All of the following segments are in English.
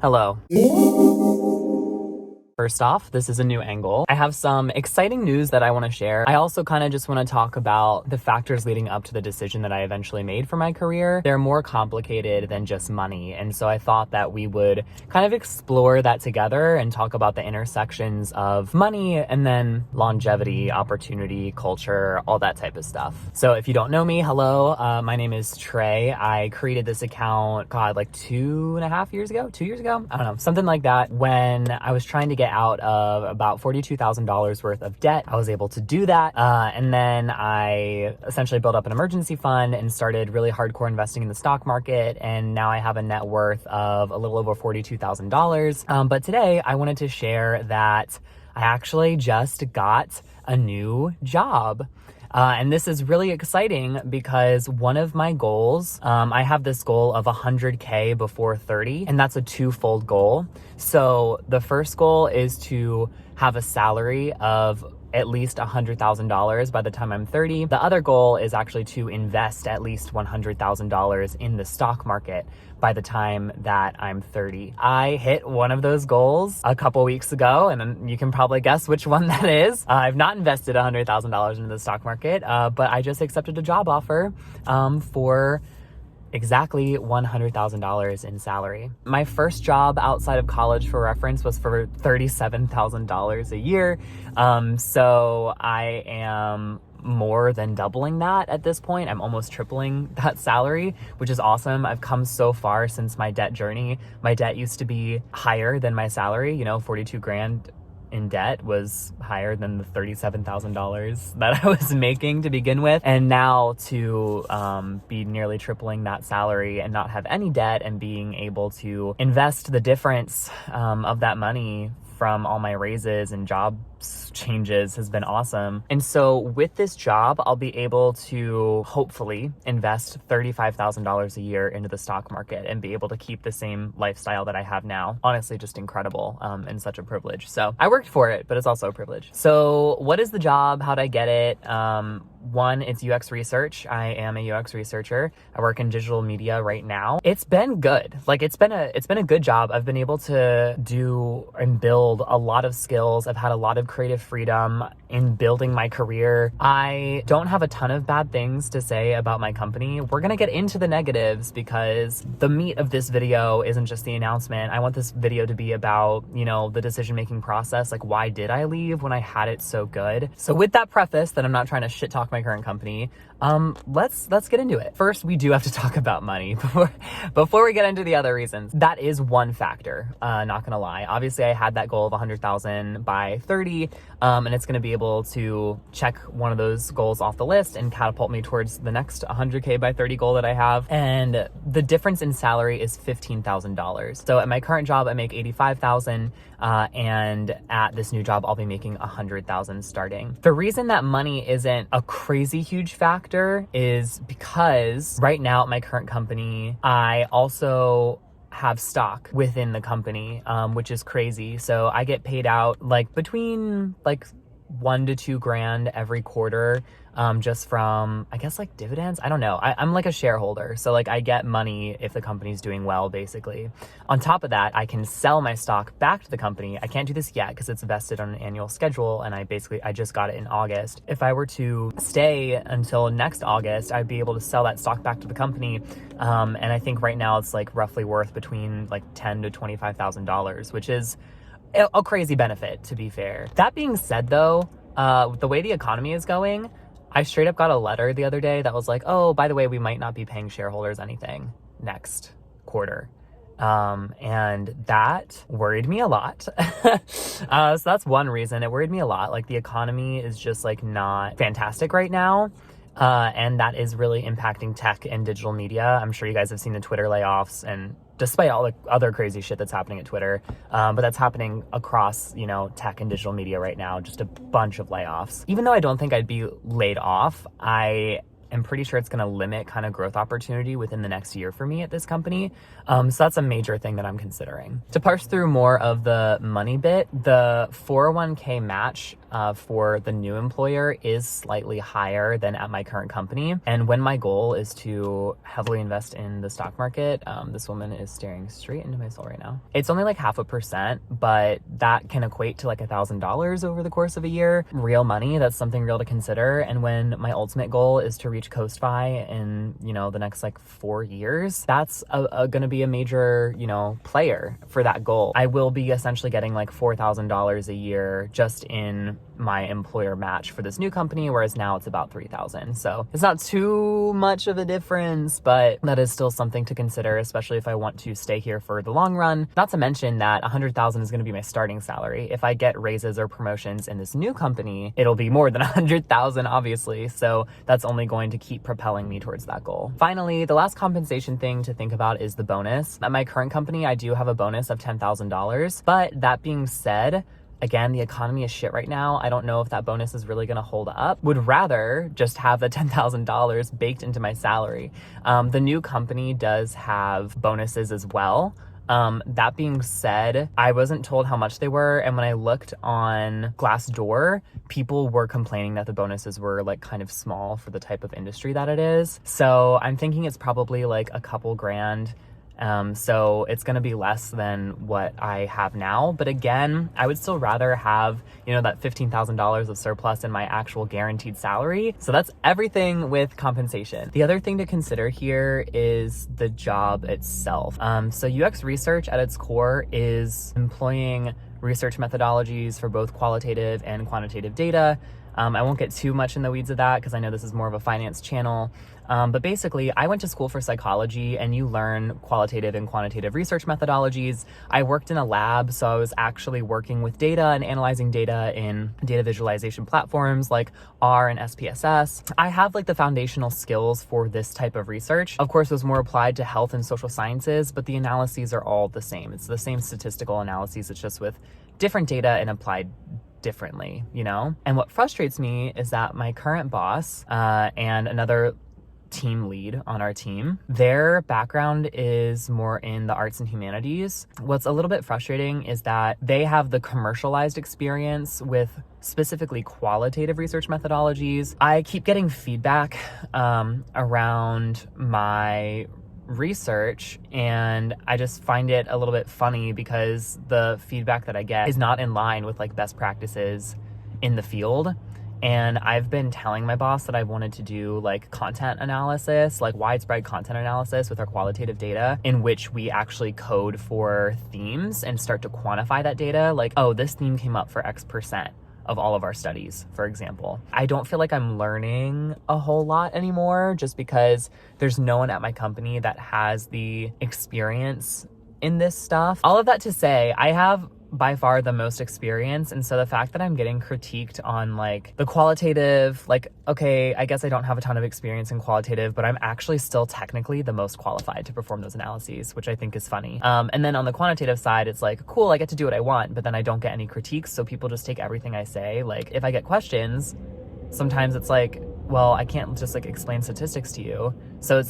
Hello. First off, this is a new angle. I have some exciting news that I want to share. I also kind of just want to talk about the factors leading up to the decision that I eventually made for my career. They're more complicated than just money. And so I thought that we would kind of explore that together and talk about the intersections of money and then longevity, opportunity, culture, all that type of stuff. So if you don't know me, hello, my name is Trey. I created this account, like 2.5 years ago, 2 years ago? I don't know, something like that. When I was trying to get out of about $42,000 worth of debt. I was able to do that. And then I essentially built up an emergency fund and started really hardcore investing in the stock market. And now I have a net worth of a little over $42,000. But today I wanted to share that I actually just got a new job. And this is really exciting because one of my goals, I have this goal of 100K before 30, and that's a twofold goal. So the first goal is to have a salary of at least $100,000 by the time I'm 30. The other goal is actually to invest at least $100,000 in the stock market by the time that I'm 30. I hit one of those goals a couple weeks ago, and then you can probably guess which one that is. I've not invested $100,000 into the stock market, but I just accepted a job offer for exactly $100,000 in salary. My first job outside of college, for reference, was for $37,000 a year. So I am more than doubling that at this point. I'm almost tripling that salary, which is awesome. I've come so far since my debt journey. My debt used to be higher than my salary, 42 grand in debt was higher than the $37,000 that I was making to begin with. And now to be nearly tripling that salary and not have any debt and being able to invest the difference of that money from all my raises and job changes has been awesome. And so with this job, I'll be able to hopefully invest $35,000 a year into the stock market and be able to keep the same lifestyle that I have now. Honestly, just incredible and such a privilege. So I worked for it, but it's also a privilege. So what is the job? How'd I get it? One, it's UX research. I am a UX researcher. I work in digital media right now. It's been good. It's been a good job. I've been able to do and build a lot of skills. I've had a lot of creative freedom in building my career. I don't have a ton of bad things to say about my company. We're gonna get into the negatives because the meat of this video isn't just the announcement. I want this video to be about, the decision-making process. Why did I leave when I had it so good? So with that preface that I'm not trying to shit talk my current company, let's get into it. First, we do have to talk about money before we get into the other reasons. That is one factor, not gonna lie. Obviously, I had that goal of 100,000 by 30, and it's gonna be able to check one of those goals off the list and catapult me towards the next 100K by 30 goal that I have. And the difference in salary is $15,000. So at my current job, I make $85,000, and at this new job, I'll be making $100,000 starting. The reason that money isn't a crazy huge factor is because right now at my current company, I also have stock within the company, which is crazy. So I get paid out between $1 to $2 grand every quarter, just from, I guess, dividends. I don't know. I'm a shareholder. So I get money if the company's doing well, basically. On top of that, I can sell my stock back to the company. I can't do this yet because it's vested on an annual schedule. And I just got it in August. If I were to stay until next August, I'd be able to sell that stock back to the company. And I think right now it's roughly worth between $10,000 to $25,000, which is a crazy benefit, to be fair. That being said, though, the way the economy is going, I straight up got a letter the other day that was oh, by the way, we might not be paying shareholders anything next quarter. And that worried me a lot. So that's one reason it worried me a lot. The economy is just not fantastic right now. And that is really impacting tech and digital media. I'm sure you guys have seen the Twitter layoffs, and despite all the other crazy shit that's happening at Twitter, but that's happening across, tech and digital media right now, just a bunch of layoffs. Even though I don't think I'd be laid off, I am pretty sure it's going to limit kind of growth opportunity within the next year for me at this company. So that's a major thing that I'm considering. To parse through more of the money bit, the 401k match for the new employer is slightly higher than at my current company. And when my goal is to heavily invest in the stock market, this woman is staring straight into my soul right now. It's only like 0.5%, but that can equate to like $1,000 over the course of a year. Real money, that's something real to consider. And when my ultimate goal is to reach Coastfi in, the next like 4 years, that's going to be a major, player for that goal. I will be essentially getting like $4,000 a year just in my employer match for this new company, whereas now it's about $3,000. So it's not too much of a difference, but that is still something to consider, especially if I want to stay here for the long run. Not to mention that $100,000 is going to be my starting salary. If I get raises or promotions in this new company, it'll be more than $100,000, obviously. So that's only going to keep propelling me towards that goal. Finally, the last compensation thing to think about is the bonus. At my current company, I do have a bonus of $10,000, but that being said, again, the economy is shit right now. I don't know if that bonus is really going to hold up. Would rather just have the $10,000 baked into my salary. The new company does have bonuses as well. That being said, I wasn't told how much they were. And when I looked on Glassdoor, people were complaining that the bonuses were like kind of small for the type of industry that it is. So I'm thinking it's probably like a couple grand. So it's going to be less than what I have now. But again, I would still rather have, that $15,000 of surplus in my actual guaranteed salary. So that's everything with compensation. The other thing to consider here is the job itself. So UX research at its core is employing research methodologies for both qualitative and quantitative data. I won't get too much in the weeds of that because I know this is more of a finance channel. But basically, I went to school for psychology, and you learn qualitative and quantitative research methodologies. I worked in a lab, so I was actually working with data and analyzing data in data visualization platforms like R and SPSS. I have like the foundational skills for this type of research. Of course, it was more applied to health and social sciences, but the analyses are all the same. It's the same statistical analyses, it's just with different data and applied differently, And what frustrates me is that my current boss and another team lead on our team, their background is more in the arts and humanities. What's a little bit frustrating is that they have the commercialized experience with specifically qualitative research methodologies. I keep getting feedback around my research, and I just find it a little bit funny because the feedback that I get is not in line with like best practices in the field. And I've been telling my boss that I wanted to do like content analysis, like widespread content analysis with our qualitative data, in which we actually code for themes and start to quantify that data. Like, oh, this theme came up for X% of all of our studies, for example. I don't feel like I'm learning a whole lot anymore just because there's no one at my company that has the experience in this stuff. All of that to say, I have by far the most experience. And so the fact that I'm getting critiqued on like the qualitative, like, okay, I guess I don't have a ton of experience in qualitative, but I'm actually still technically the most qualified to perform those analyses, which I think is funny. And then on the quantitative side, it's like, cool, I get to do what I want, but then I don't get any critiques. So people just take everything I say. Like if I get questions, sometimes it's like, well, I can't just like explain statistics to you. So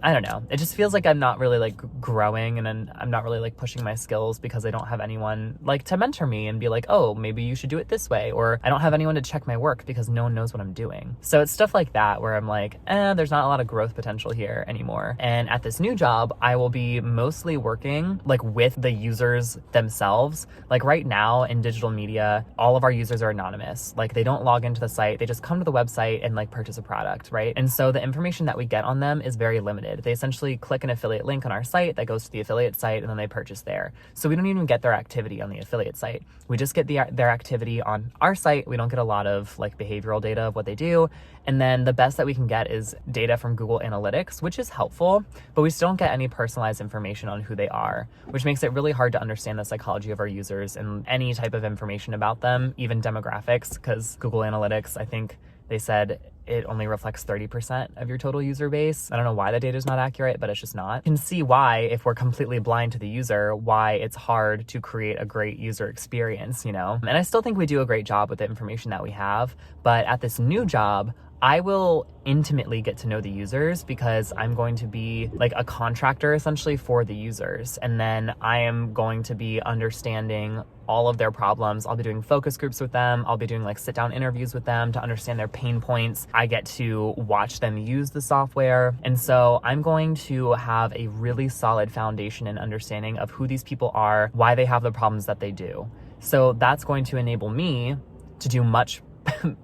I don't know. It just feels like I'm not really like growing, and then I'm not really like pushing my skills because I don't have anyone like to mentor me and be like, oh, maybe you should do it this way. Or I don't have anyone to check my work because no one knows what I'm doing. So it's stuff like that where I'm like, there's not a lot of growth potential here anymore. And at this new job, I will be mostly working like with the users themselves. Like right now in digital media, all of our users are anonymous. Like they don't log into the site. They just come to the website and like purchase a product, right? And so the information that we get on them is very limited. They essentially click an affiliate link on our site that goes to the affiliate site, and then they purchase there. So we don't even get their activity on the affiliate site. We just get their activity on our site. We don't get a lot of like behavioral data of what they do. And then the best that we can get is data from Google Analytics, which is helpful, but we still don't get any personalized information on who they are, which makes it really hard to understand the psychology of our users and any type of information about them, even demographics, because Google Analytics, I think they said it only reflects 30% of your total user base. I don't know why the data is not accurate, but it's just not. You can see why, if we're completely blind to the user, why it's hard to create a great user experience, And I still think we do a great job with the information that we have, but at this new job, I will intimately get to know the users because I'm going to be like a contractor essentially for the users. And then I am going to be understanding all of their problems. I'll be doing focus groups with them. I'll be doing like sit down interviews with them to understand their pain points. I get to watch them use the software. And so I'm going to have a really solid foundation and understanding of who these people are, why they have the problems that they do. So that's going to enable me to do much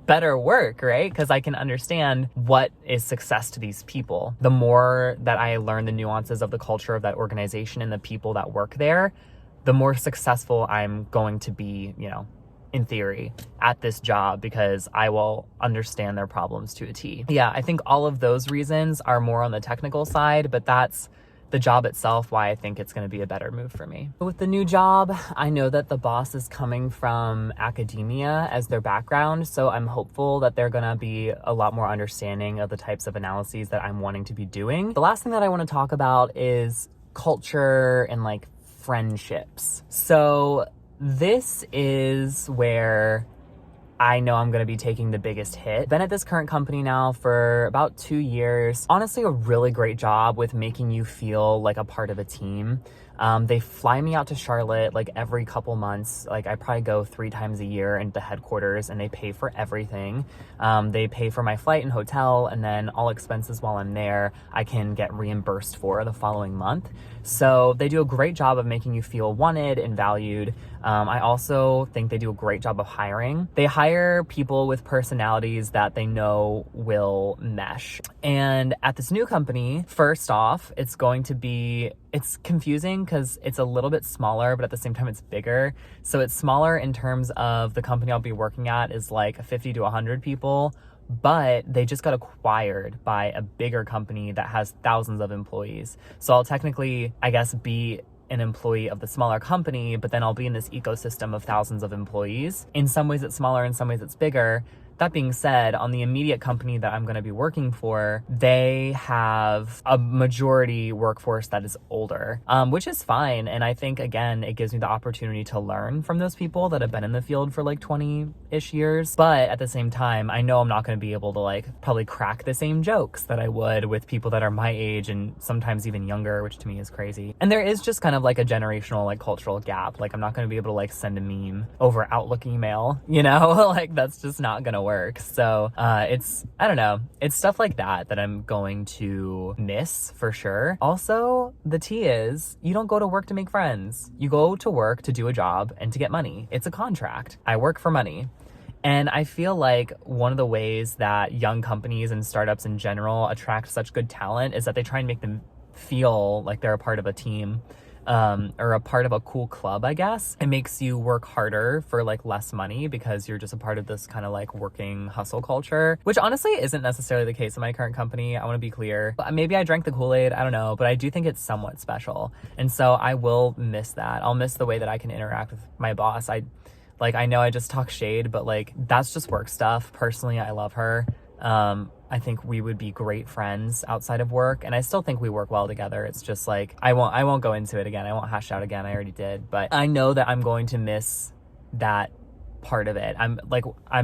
better work, right? Because I can understand what is success to these people. The more that I learn the nuances of the culture of that organization and the people that work there, the more successful I'm going to be, in theory, at this job, because I will understand their problems to a T. Yeah, I think all of those reasons are more on the technical side, but that's the job itself, why I think it's going to be a better move for me. With the new job, I know that the boss is coming from academia as their background, so I'm hopeful that they're going to be a lot more understanding of the types of analyses that I'm wanting to be doing. The last thing that I want to talk about is culture and like friendships. So this is where I know I'm going to be taking the biggest hit. Been at this current company now for about 2 years. Honestly, a really great job with making you feel like a part of a team. They fly me out to Charlotte like every couple months. Like I probably go 3 times a year into headquarters, and they pay for everything. They pay for my flight and hotel, and then all expenses while I'm there, I can get reimbursed for the following month. So they do a great job of making you feel wanted and valued. I also think they do a great job of hiring. They hire people with personalities that they know will mesh. And at this new company, first off, it's confusing because it's a little bit smaller, but at the same time it's bigger. So it's smaller in terms of the company I'll be working at is like 50 to 100 people, but they just got acquired by a bigger company that has thousands of employees. So I'll technically, I guess, be an employee of the smaller company, but then I'll be in this ecosystem of thousands of employees. In some ways it's smaller, in some ways it's bigger. That being said, on the immediate company that I'm going to be working for, they have a majority workforce that is older, which is fine. And I think, again, it gives me the opportunity to learn from those people that have been in the field for like 20-ish years. But at the same time, I know I'm not going to be able to like probably crack the same jokes that I would with people that are my age and sometimes even younger, which to me is crazy. And there is just kind of like a generational, like cultural gap. Like I'm not going to be able to like send a meme over Outlook email, like that's just not going to work. So I don't know, it's stuff like that I'm going to miss for sure. Also, the T is you don't go to work to make friends. You go to work to do a job and to get money. It's a contract. I work for money. And I feel like one of the ways that young companies and startups in general attract such good talent is that they try and make them feel like they're a part of a team. Or a part of a cool club, I guess. It makes you work harder for like less money because you're just a part of this kind of like working hustle culture, which honestly isn't necessarily the case in my current company. I want to be clear. Maybe I drank the Kool-Aid, I don't know, but I do think it's somewhat special. And so I will miss that. I'll miss the way that I can interact with my boss. I know I just talk shade, but like that's just work stuff. Personally, I love her. I think we would be great friends outside of work, and I still think we work well together. It's just like I won't go into it again. I won't hash out again. I already did, but I know that I'm going to miss that part of it. I'm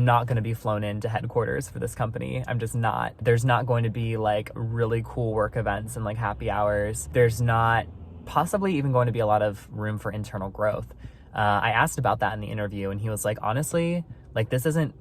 not going to be flown into headquarters for this company. I'm just not. There's not going to be like really cool work events and like happy hours. There's not possibly even going to be a lot of room for internal growth. I asked about that in the interview, and he was like, honestly, like this isn't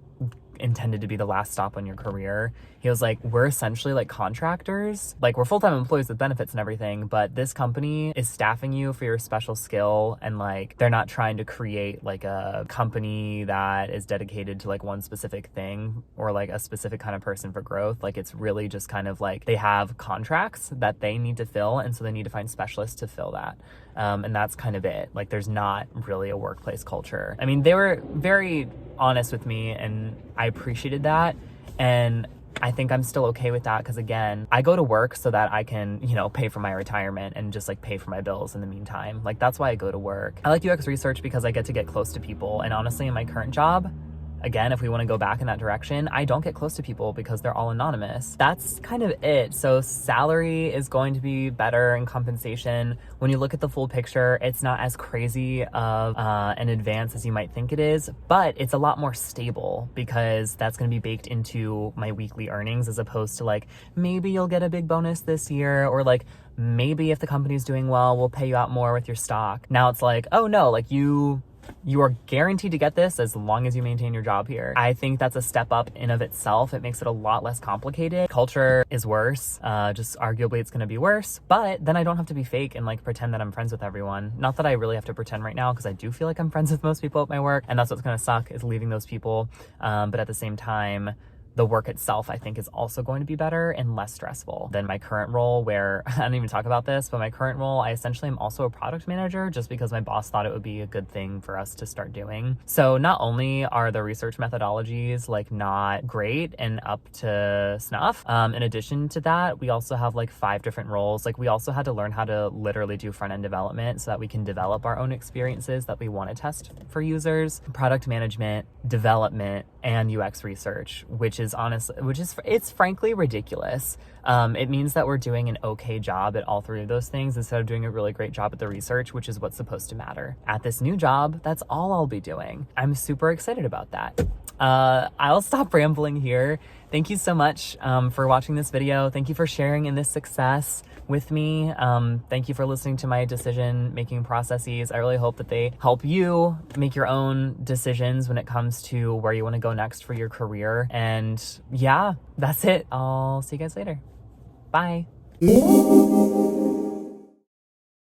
intended to be the last stop on your career. He was like, we're essentially like contractors. Like we're full-time employees with benefits and everything, but this company is staffing you for your special skill, and like they're not trying to create like a company that is dedicated to like one specific thing or like a specific kind of person for growth. Like it's really just kind of like they have contracts that they need to fill, and so they need to find specialists to fill that. And that's kind of it. Like there's not really a workplace culture. I mean, they were very honest with me, and I appreciated that. And I think I'm still okay with that because, again, I go to work so that I can, pay for my retirement and just like pay for my bills in the meantime. Like that's why I go to work. I like UX research because I get to get close to people. And honestly, in my current job, again, if we want to go back in that direction, I don't get close to people because they're all anonymous. That's kind of it. So salary is going to be better, and compensation, when you look at the full picture, it's not as crazy of an advance as you might think it is, but it's a lot more stable because that's going to be baked into my weekly earnings, as opposed to like, maybe you'll get a big bonus this year, or like, maybe if the company's doing well, we'll pay you out more with your stock. Now it's like, oh no, like you are guaranteed to get this as long as you maintain your job here. I think that's a step up in of itself. It makes it a lot less complicated. Culture is worse. Just arguably it's going to be worse, but then I don't have to be fake and like pretend that I'm friends with everyone. Not that I really have to pretend right now, because I do feel like I'm friends with most people at my work, and that's what's going to suck, is leaving those people. But at the same time, the work itself, I think, is also going to be better and less stressful than my current role, where I don't even talk about this, but my current role, I essentially am also a product manager, just because my boss thought it would be a good thing for us to start doing. So not only are the research methodologies like not great and up to snuff, in addition to that, we also have like 5 different roles. Like we also had to learn how to literally do front-end development so that we can develop our own experiences that we want to test for users, product management, development, and UX research, it's frankly ridiculous. It means that we're doing an okay job at all 3 of those things instead of doing a really great job at the research, which is what's supposed to matter. At this new job, that's all I'll be doing. I'm super excited about that. I'll stop rambling here. Thank you so much for watching this video. Thank you for sharing in this success with me. Thank you for listening to my decision-making processes. I really hope that they help you make your own decisions when it comes to where you want to go next for your career. And yeah, that's it. I'll see you guys later. Bye.